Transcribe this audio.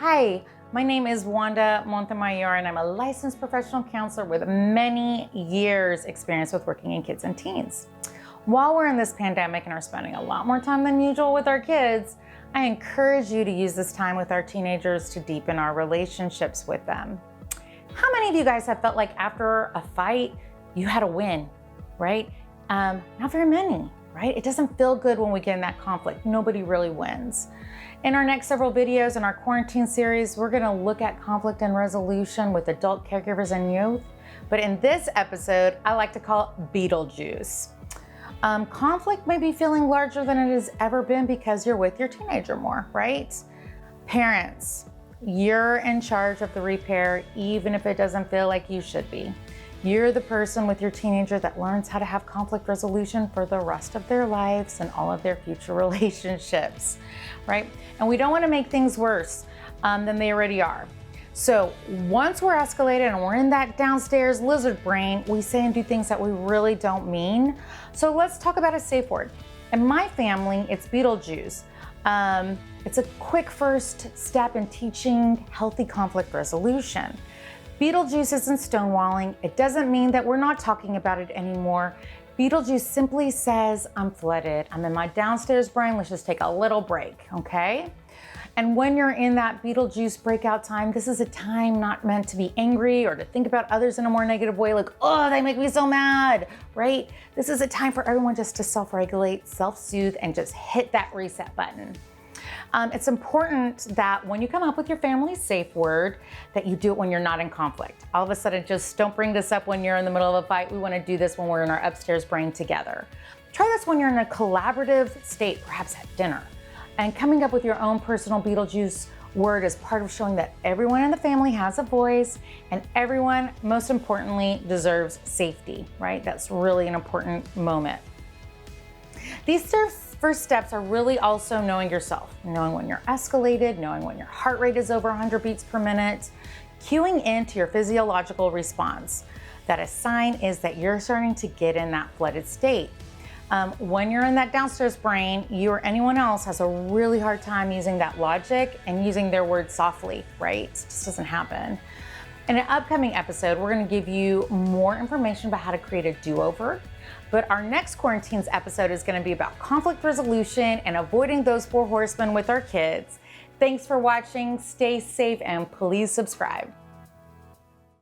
Hi, my name is Wanda Montemayor, and I'm a licensed professional counselor with many years experience with working in kids and teens. While we're in this pandemic and are spending a lot more time than usual with our kids, I encourage you to use this time with our teenagers to deepen our relationships with them. How many of you guys have felt like after a fight, you had a win, right? Not very many, right? It doesn't feel good when we get in that conflict. Nobody really wins. In our next several videos in our quarantine series, we're gonna look at conflict and resolution with adult caregivers and youth. But in this episode, I like to call it Beetlejuice. Conflict may be feeling larger than it has ever been because you're with your teenager more, right? Parents, you're in charge of the repair, even if it doesn't feel like you should be. You're the person with your teenager that learns how to have conflict resolution for the rest of their lives and all of their future relationships, right? And we don't want to make things worse than they already are. So once we're escalated and we're in that downstairs lizard brain, we say and do things that we really don't mean. So let's talk about a safe word. In my family, it's Beetlejuice. It's a quick first step in teaching healthy conflict resolution. Beetlejuice isn't stonewalling. It doesn't mean that we're not talking about it anymore. Beetlejuice simply says, I'm flooded. I'm in my downstairs brain. Let's just take a little break, okay? And when you're in that Beetlejuice breakout time, this is a time not meant to be angry or to think about others in a more negative way, like, oh, they make me so mad, right? This is a time for everyone just to self-regulate, self-soothe, and just hit that reset button. It's important that when you come up with your family's safe word, that you do it when you're not in conflict. All of a sudden, just don't bring this up when you're in the middle of a fight. We want to do this when we're in our upstairs brain together. Try this when you're in a collaborative state, perhaps at dinner. And coming up with your own personal Beetlejuice word is part of showing that everyone in the family has a voice and everyone, most importantly, deserves safety, right? That's really an important moment. These first steps are really also knowing yourself, knowing when you're escalated, knowing when your heart rate is over 100 beats per minute, cueing into your physiological response. That a sign is that you're starting to get in that flooded state. When you're in that downstairs brain, you or anyone else has a really hard time using that logic and using their words softly, right? It just doesn't happen. In an upcoming episode, we're gonna give you more information about how to create a do-over. But our next Quaran-teens episode is gonna be about conflict resolution and avoiding those 4 horsemen with our kids. Thanks for watching, stay safe, and please subscribe.